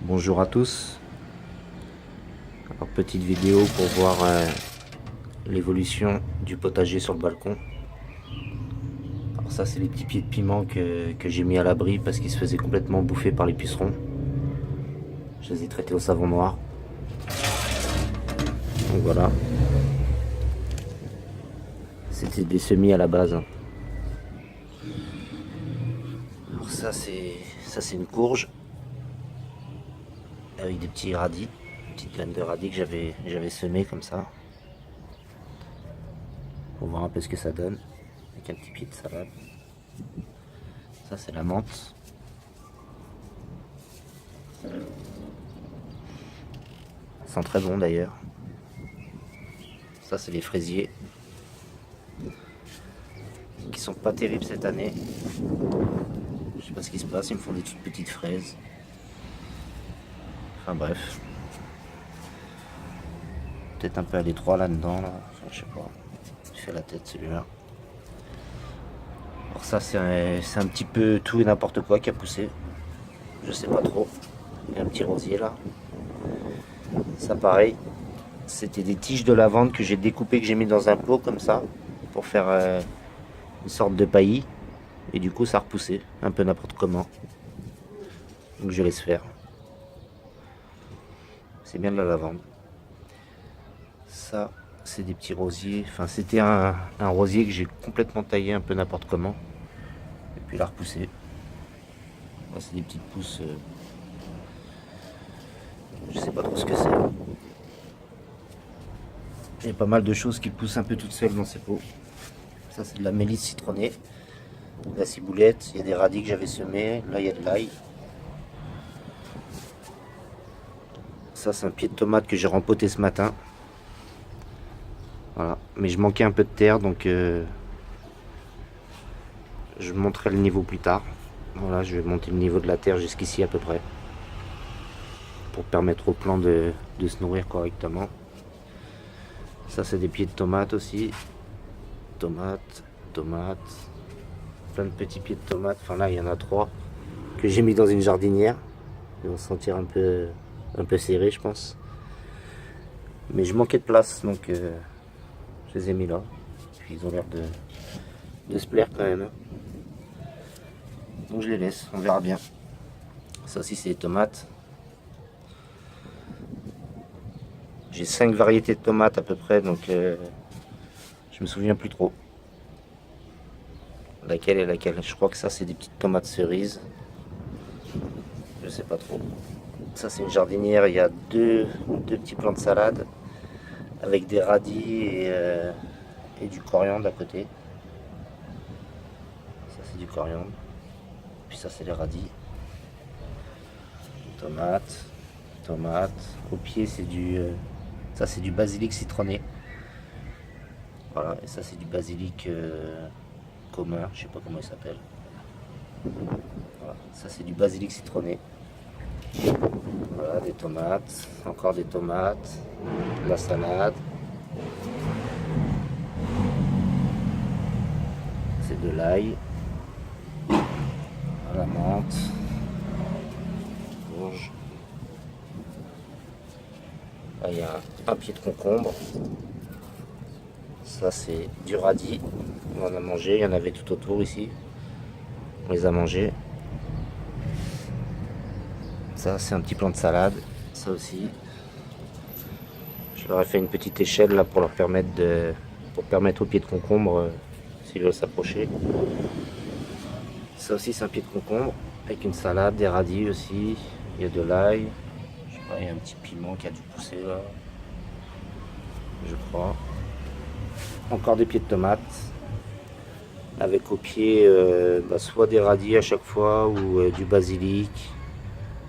Bonjour à tous. Alors, petite vidéo pour voir l'évolution du potager sur le balcon. Alors ça, c'est les petits pieds de piment que j'ai mis à l'abri parce qu'ils se faisaient complètement bouffer par les pucerons. Je les ai traités au savon noir. Donc voilà. C'était des semis à la base. Alors ça c'est une courge avec des petits radis, une petite graine de radis que j'avais semé comme ça. Pour voir un peu ce que ça donne. Avec un petit pied de salade. Ça c'est la menthe. Ça sent très bon d'ailleurs. Ça c'est les fraisiers. Qui sont pas terribles cette année. Je sais pas ce qui se passe, ils me font des toutes petites fraises. Enfin bref. Peut-être un peu à l'étroit là-dedans, là. Enfin, je sais pas. Il fait la tête celui-là. Alors ça c'est un petit peu tout et n'importe quoi qui a poussé. Je sais pas trop. Il y a un petit rosier là. Ça pareil. C'était des tiges de lavande que j'ai découpées, que j'ai mis dans un pot comme ça. Pour faire une sorte de paillis. Et du coup ça a repoussé. Un peu n'importe comment. Donc je laisse faire. C'est bien de la lavande. Ça, c'est des petits rosiers. Enfin, c'était un rosier que j'ai complètement taillé un peu n'importe comment. Et puis il a repoussé. Là, c'est des petites pousses. Je sais pas trop ce que c'est. Il y a pas mal de choses qui poussent un peu toutes seules dans ces pots. Ça, c'est de la mélisse citronnée. De la ciboulette. Il y a des radis que j'avais semés. Là, il y a de l'ail. Ça, c'est un pied de tomate que j'ai rempoté ce matin. Voilà. Mais je manquais un peu de terre, donc je monterai le niveau plus tard. Voilà, je vais monter le niveau de la terre jusqu'ici à peu près. Pour permettre au plant de se nourrir correctement. Ça, c'est des pieds de tomates aussi. Tomates, tomates. Plein de petits pieds de tomates. Enfin là, il y en a 3 que j'ai mis dans une jardinière. Ils vont se sentir un peu serrés, je pense. Mais je manquais de place, donc je les ai mis là. Puis ils ont l'air de se plaire quand même. Donc je les laisse, on verra bien. Ça aussi, c'est des tomates. J'ai 5 variétés de tomates à peu près, donc je me souviens plus trop. Laquelle est laquelle? Je crois que ça, c'est des petites tomates cerises. Je sais pas trop. Ça, c'est une jardinière. Il y a deux petits plants de salade avec des radis et du coriandre à côté. Ça, c'est du coriandre. Puis ça, c'est les radis. Tomates, tomates. Au pied, c'est du ça, c'est du basilic citronné. Voilà, et ça, c'est du basilic commun. Je sais pas comment il s'appelle. Voilà, ça, c'est du basilic citronné. Voilà, des tomates, encore des tomates, de la salade. C'est de l'ail, la menthe, courge. Là, il y a un pied de concombre. Ça, c'est du radis. On en a mangé, il y en avait tout autour ici. On les a mangés. Ça, c'est un petit plant de salade. Ça aussi. Je leur ai fait une petite échelle là pour leur permettre pour permettre au pied de concombre s'ils veulent s'approcher. Ça aussi, c'est un pied de concombre avec une salade, des radis aussi. Il y a de l'ail. Je sais pas, il y a un petit piment qui a dû pousser là. Je crois. Encore des pieds de tomates. Avec au pied soit des radis à chaque fois ou du basilic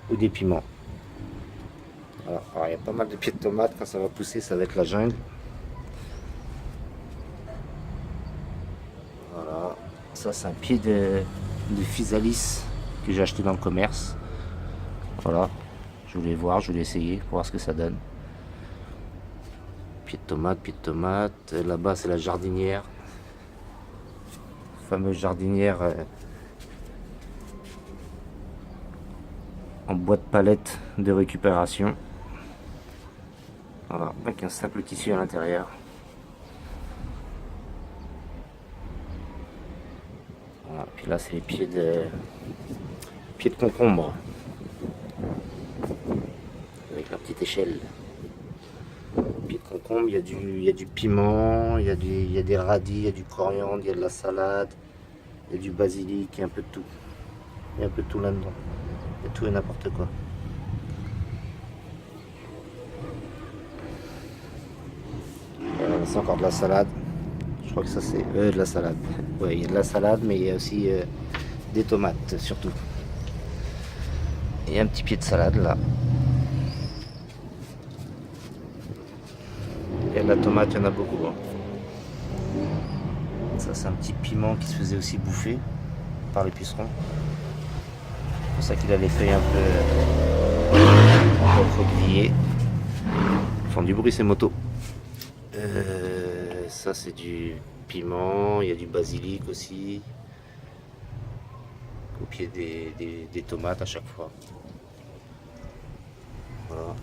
ou des piments. Voilà. Alors, il y a pas mal de pieds de tomates. Quand ça va pousser, ça va être la jungle. Voilà. Ça, c'est un pied de physalis que j'ai acheté dans le commerce. Voilà. Je voulais voir, je voulais essayer pour voir ce que ça donne. Pied de tomate, pied de tomate. Là-bas, c'est la jardinière. Fameuse jardinière en boîte palette de récupération. Voilà, avec un simple tissu à l'intérieur. Voilà, puis là c'est les pieds de concombre avec la petite échelle. Pieds de concombre, il y a du piment, il y a des radis, il y a du coriandre, il y a de la salade, il y a du basilic, il y a un peu de tout. Il y a un peu de tout là-dedans. Il y a tout et n'importe quoi. C'est encore de la salade. Je crois que ça c'est de la salade. Ouais, il y a de la salade, mais il y a aussi des tomates surtout. Et un petit pied de salade là. Il y a de la tomate, il y en a beaucoup. Hein. Ça c'est un petit piment qui se faisait aussi bouffer par les pucerons. C'est pour ça qu'il a les feuilles un peu recroquevillées. Ils font du bruit ces motos. Ça c'est du piment, il y a du basilic aussi. Au pied des tomates à chaque fois. Voilà.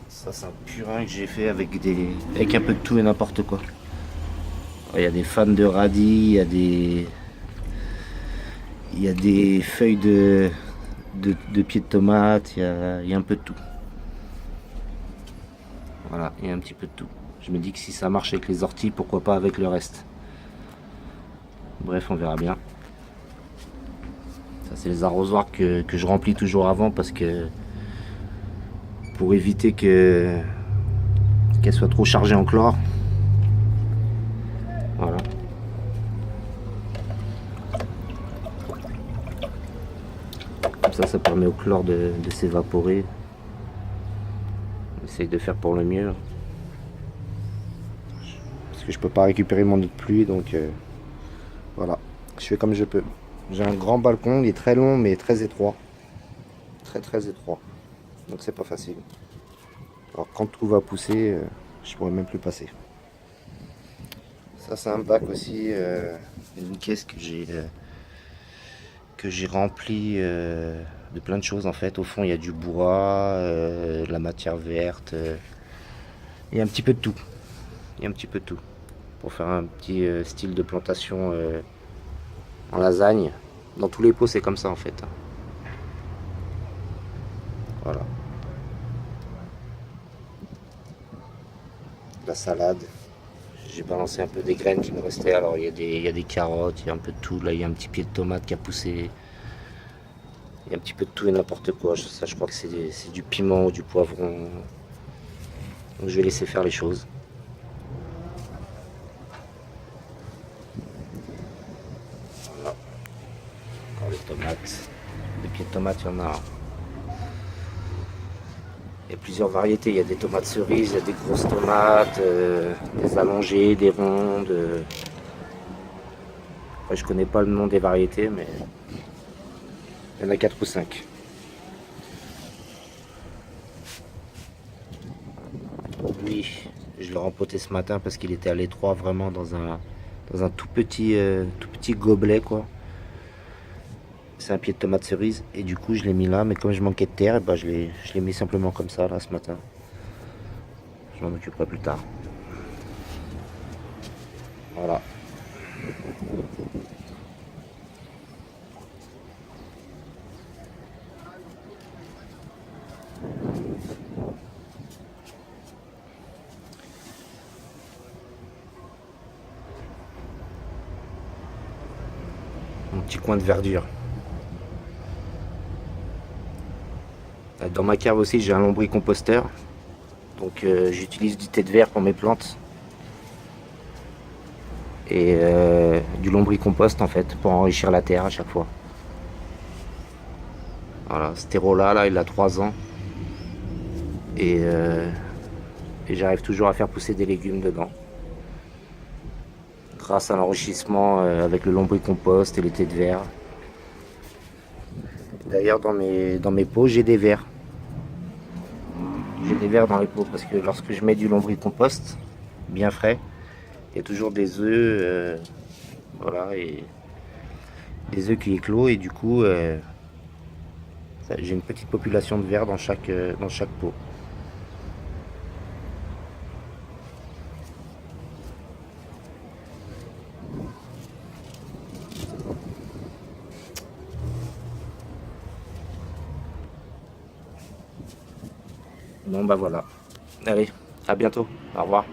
Ça c'est un purin que j'ai fait avec un peu de tout et n'importe quoi. Il y a des fans de radis, il y a des feuilles de pieds de tomate, il y a un peu de tout. Voilà, il y a un petit peu de tout. Je me dis que si ça marche avec les orties, pourquoi pas avec le reste. Bref, on verra bien. Ça c'est les arrosoirs que je remplis toujours avant parce que pour éviter qu'elle soit trop chargée en chlore. Voilà. Comme ça permet au chlore de s'évaporer. On essaye de faire pour le mieux. Parce que je peux pas récupérer mon eau de pluie, donc voilà. Je fais comme je peux. J'ai un grand balcon, il est très long mais très étroit. Très étroit. Donc c'est pas facile. Alors quand tout va pousser, je pourrais même plus passer. Ça c'est un bac aussi, une caisse que j'ai remplie de plein de choses en fait. Au fond il y a du bois, de la matière verte, il y a un petit peu de tout. Il y a un petit peu de tout. Pour faire un petit style de plantation en lasagne. Dans tous les pots c'est comme ça en fait. Voilà. La salade. J'ai balancé un peu des graines qui me restaient. Alors il y a des carottes, il y a un peu de tout. Là il y a un petit pied de tomate qui a poussé. Il y a un petit peu de tout et n'importe quoi. Ça je crois que c'est du piment ou du poivron. Donc je vais laisser faire les choses. Voilà. Encore les tomates. Des pieds de tomates, il y en a. Il y a plusieurs variétés. Il y a des tomates cerises, il y a des grosses tomates, des allongées, des rondes. Après, je connais pas le nom des variétés, mais il y en a 4 ou 5. Oui, je l'ai rempoté ce matin parce qu'il était à l'étroit, vraiment dans un tout petit gobelet quoi. C'est un pied de tomate cerise et du coup je l'ai mis là, mais comme je manquais de terre, bah, je l'ai mis simplement comme ça là ce matin. Je m'en occuperai plus tard. Voilà. Mon petit coin de verdure. Dans ma cave aussi j'ai un lombricomposteur. Donc j'utilise du thé de verre pour mes plantes. Et du lombricompost en fait pour enrichir la terre à chaque fois. Voilà, ce terreau là il a 3 ans. Et j'arrive toujours à faire pousser des légumes dedans. Grâce à l'enrichissement avec le lombricompost et le thé de verre. D'ailleurs dans mes pots j'ai des vers. J'ai des vers dans les pots parce que lorsque je mets du lombricompost bien frais, il y a toujours des œufs, voilà, et des œufs qui éclosent et du coup J'ai une petite population de vers dans chaque pot. Bon bah voilà. Allez, à bientôt. Au revoir.